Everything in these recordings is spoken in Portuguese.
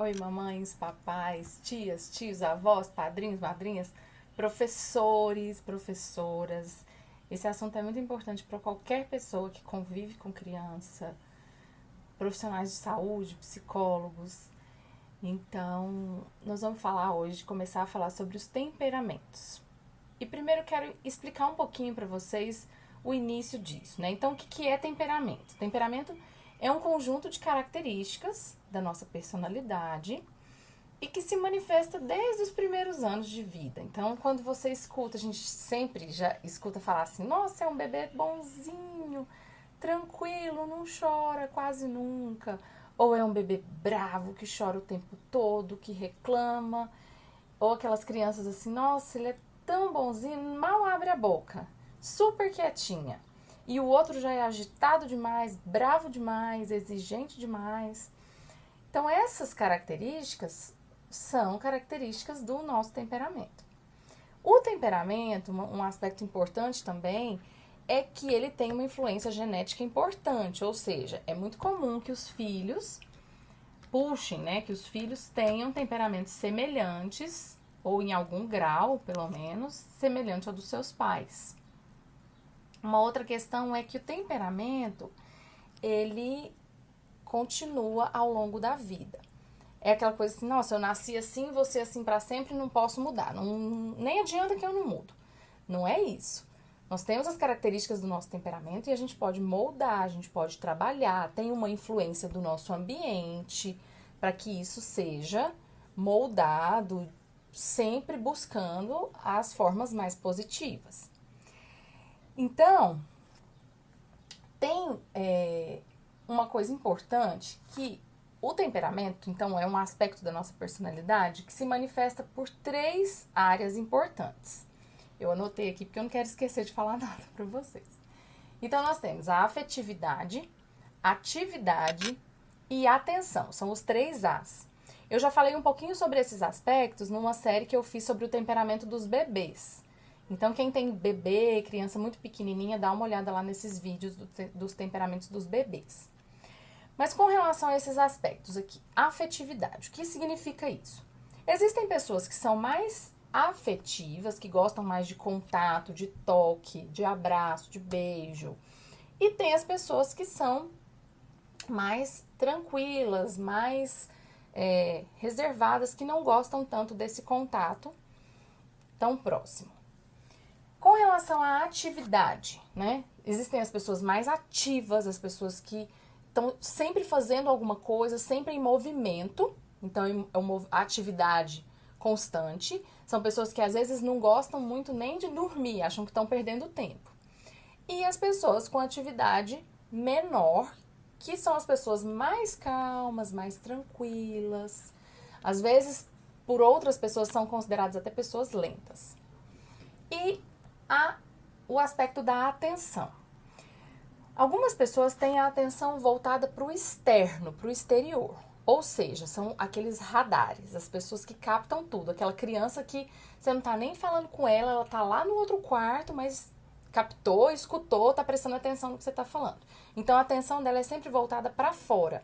Oi, mamães, papais, tias, tios, avós, padrinhos, madrinhas, professores, professoras. Esse assunto é muito importante para qualquer pessoa que convive com criança, profissionais de saúde, psicólogos. Então, nós vamos falar hoje, começar a falar sobre os temperamentos. E primeiro eu quero explicar um pouquinho para vocês o início disso, né? Então, o que é temperamento? Temperamento é um conjunto de características da nossa personalidade e que se manifesta desde os primeiros anos de vida. Então, quando você escuta, a gente sempre já escuta falar assim: nossa, é um bebê bonzinho, tranquilo, não chora quase nunca. Ou é um bebê bravo que chora o tempo todo, que reclama. Ou aquelas crianças assim: nossa, ele é tão bonzinho, mal abre a boca, super quietinha. E o outro já é agitado demais, bravo demais, exigente demais. Então, essas características são características do nosso temperamento. O temperamento, um aspecto importante também, é que ele tem uma influência genética importante, ou seja, é muito comum que os filhos puxem, né, que os filhos tenham temperamentos semelhantes, ou em algum grau, pelo menos, semelhante ao dos seus pais. Uma outra questão é que o temperamento, ele continua ao longo da vida. É aquela coisa assim: nossa, eu nasci assim, vou ser assim para sempre, não posso mudar. Não, nem adianta que eu não mudo. Não é isso. Nós temos as características do nosso temperamento e a gente pode moldar, a gente pode trabalhar, tem uma influência do nosso ambiente para que isso seja moldado, sempre buscando as formas mais positivas. Então, tem uma coisa importante que o temperamento, então, é um aspecto da nossa personalidade que se manifesta por 3 áreas importantes. Eu anotei aqui porque eu não quero esquecer de falar nada para vocês. Então, nós temos a afetividade, atividade e atenção. São os 3 As. Eu já falei um pouquinho sobre esses aspectos numa série que eu fiz sobre o temperamento dos bebês. Então, quem tem bebê, criança muito pequenininha, dá uma olhada lá nesses vídeos dos temperamentos dos bebês. Mas com relação a esses aspectos aqui, afetividade, o que significa isso? Existem pessoas que são mais afetivas, que gostam mais de contato, de toque, de abraço, de beijo. E tem as pessoas que são mais tranquilas, mais reservadas, que não gostam tanto desse contato tão próximo. Com relação à atividade, né? Existem as pessoas mais ativas, as pessoas que estão sempre fazendo alguma coisa, sempre em movimento. Então, é uma atividade constante. São pessoas que às vezes não gostam muito nem de dormir, acham que estão perdendo tempo. E as pessoas com atividade menor, que são as pessoas mais calmas, mais tranquilas. Às vezes, por outras pessoas, são consideradas até pessoas lentas. E o aspecto da atenção. Algumas pessoas têm a atenção voltada para o externo, para o exterior. Ou seja, são aqueles radares, as pessoas que captam tudo. Aquela criança que você não está nem falando com ela, ela está lá no outro quarto, mas captou, escutou, está prestando atenção no que você está falando. Então a atenção dela é sempre voltada para fora.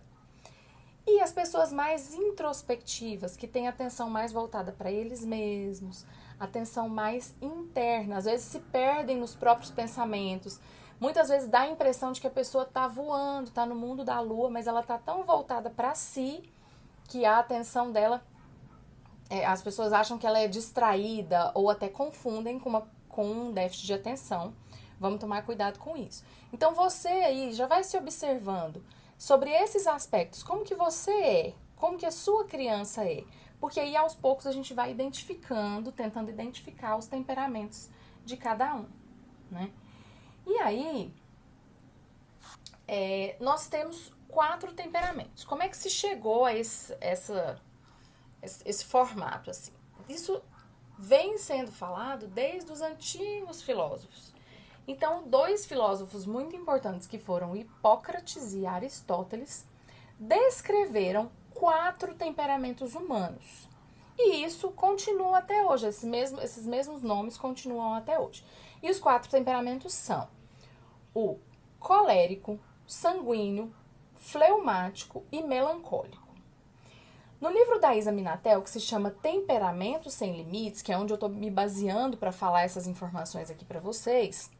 E as pessoas mais introspectivas, que têm atenção mais voltada para eles mesmos, atenção mais interna, às vezes se perdem nos próprios pensamentos. Muitas vezes dá a impressão de que a pessoa está voando, está no mundo da lua, mas ela está tão voltada para si que a atenção dela, as pessoas acham que ela é distraída ou até confundem com um déficit de atenção. Vamos tomar cuidado com isso. Então você aí já vai se observando sobre esses aspectos, como que você é, como que a sua criança é. Porque aí aos poucos a gente vai identificando, tentando identificar os temperamentos de cada um, né? E aí, nós temos 4 temperamentos. Como é que se chegou a esse formato assim? Isso vem sendo falado desde os antigos filósofos. Então, 2 filósofos muito importantes, que foram Hipócrates e Aristóteles, descreveram 4 temperamentos humanos. E isso continua até hoje, esses mesmos nomes continuam até hoje. E os 4 temperamentos são o colérico, sanguíneo, fleumático e melancólico. No livro da Isa Minatel, que se chama Temperamento Sem Limites, que é onde eu estou me baseando para falar essas informações aqui para vocês,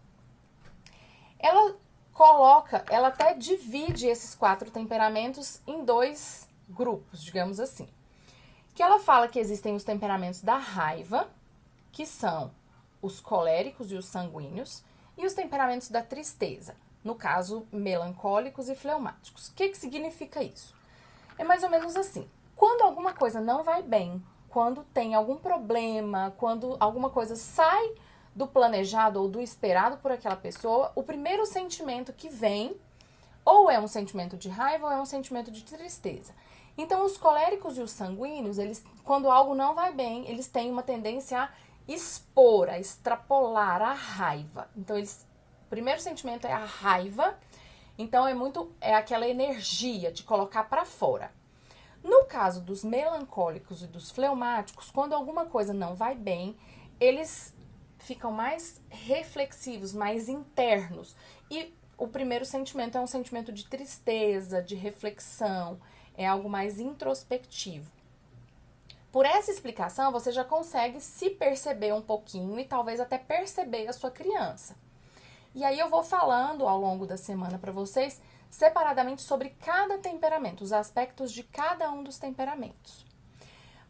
ela até divide esses 4 temperamentos em 2 grupos, digamos assim. Que ela fala que existem os temperamentos da raiva, que são os coléricos e os sanguíneos, e os temperamentos da tristeza, no caso, melancólicos e fleumáticos. O que significa isso? É mais ou menos assim. Quando alguma coisa não vai bem, quando tem algum problema, quando alguma coisa sai do planejado ou do esperado por aquela pessoa, o primeiro sentimento que vem ou é um sentimento de raiva ou é um sentimento de tristeza. Então, os coléricos e os sanguíneos, eles, quando algo não vai bem, eles têm uma tendência a expor, a extrapolar a raiva. Então, o primeiro sentimento é a raiva, então é aquela energia de colocar para fora. No caso dos melancólicos e dos fleumáticos, quando alguma coisa não vai bem, eles ficam mais reflexivos, mais internos. E o primeiro sentimento é um sentimento de tristeza, de reflexão, é algo mais introspectivo. Por essa explicação, você já consegue se perceber um pouquinho e talvez até perceber a sua criança. E aí eu vou falando ao longo da semana para vocês separadamente sobre cada temperamento, os aspectos de cada um dos temperamentos.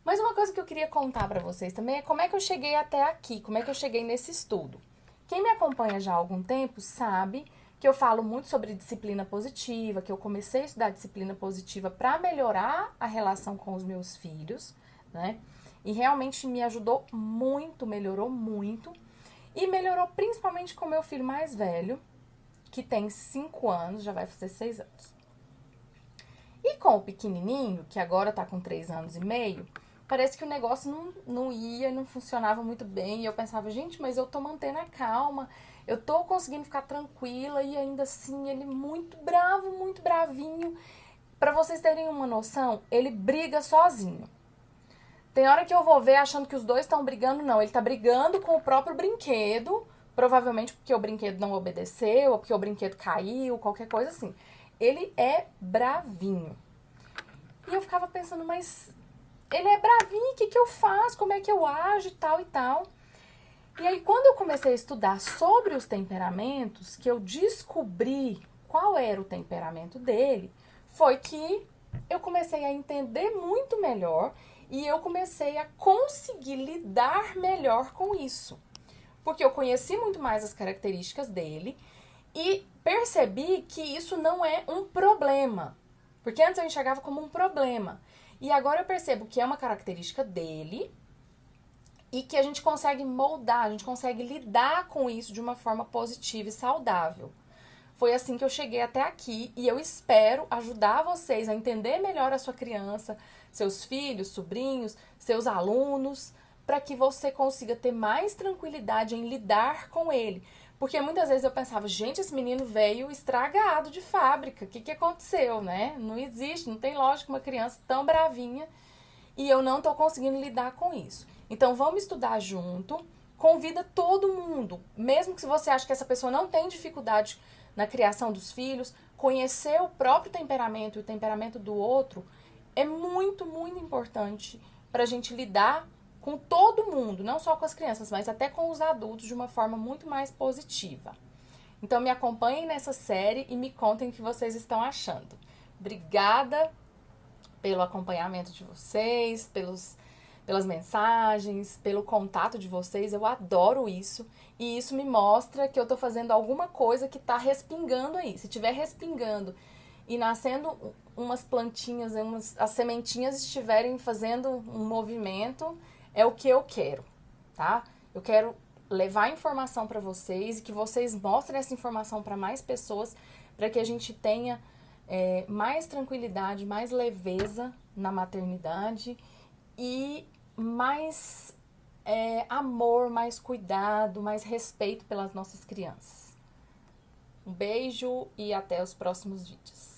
Mas uma coisa que eu queria contar para vocês também é como é que eu cheguei até aqui, como é que eu cheguei nesse estudo. Quem me acompanha já há algum tempo sabe que eu falo muito sobre disciplina positiva, que eu comecei a estudar disciplina positiva para melhorar a relação com os meus filhos, né? E realmente me ajudou muito, melhorou muito. E melhorou principalmente com o meu filho mais velho, que tem 5 anos, já vai fazer 6 anos. E com o pequenininho, que agora tá com 3 anos e meio, parece que o negócio não ia, não funcionava muito bem. E eu pensava, gente, mas eu tô mantendo a calma, eu tô conseguindo ficar tranquila e ainda assim ele muito bravo, muito bravinho. Pra vocês terem uma noção, ele briga sozinho. Tem hora que eu vou ver achando que os dois estão brigando, não. Ele tá brigando com o próprio brinquedo, provavelmente porque o brinquedo não obedeceu, ou porque o brinquedo caiu, qualquer coisa assim. Ele é bravinho. E eu ficava pensando, mas ele é bravinho, o que eu faço? Como é que eu ajo e tal e tal? E aí, quando eu comecei a estudar sobre os temperamentos, que eu descobri qual era o temperamento dele, foi que eu comecei a entender muito melhor e eu comecei a conseguir lidar melhor com isso. Porque eu conheci muito mais as características dele e percebi que isso não é um problema. Porque antes eu enxergava como um problema. E agora eu percebo que é uma característica dele e que a gente consegue moldar, a gente consegue lidar com isso de uma forma positiva e saudável. Foi assim que eu cheguei até aqui e eu espero ajudar vocês a entender melhor a sua criança, seus filhos, sobrinhos, seus alunos, para que você consiga ter mais tranquilidade em lidar com ele. Porque muitas vezes eu pensava, gente, esse menino veio estragado de fábrica, o que aconteceu, né? Não existe, não tem lógica uma criança tão bravinha e eu não tô conseguindo lidar com isso. Então vamos estudar junto, convida todo mundo, mesmo que você ache que essa pessoa não tem dificuldade na criação dos filhos, conhecer o próprio temperamento e o temperamento do outro é muito, muito importante para a gente lidar com todo mundo, não só com as crianças, mas até com os adultos de uma forma muito mais positiva. Então me acompanhem nessa série e me contem o que vocês estão achando. Obrigada pelo acompanhamento de vocês, pelas mensagens, pelo contato de vocês, eu adoro isso. E isso me mostra que eu tô fazendo alguma coisa que tá respingando aí. Se tiver respingando e nascendo umas plantinhas, as sementinhas estiverem fazendo um movimento, é o que eu quero, tá? Eu quero levar informação para vocês e que vocês mostrem essa informação para mais pessoas, para que a gente tenha mais tranquilidade, mais leveza na maternidade e mais amor, mais cuidado, mais respeito pelas nossas crianças. Um beijo e até os próximos vídeos.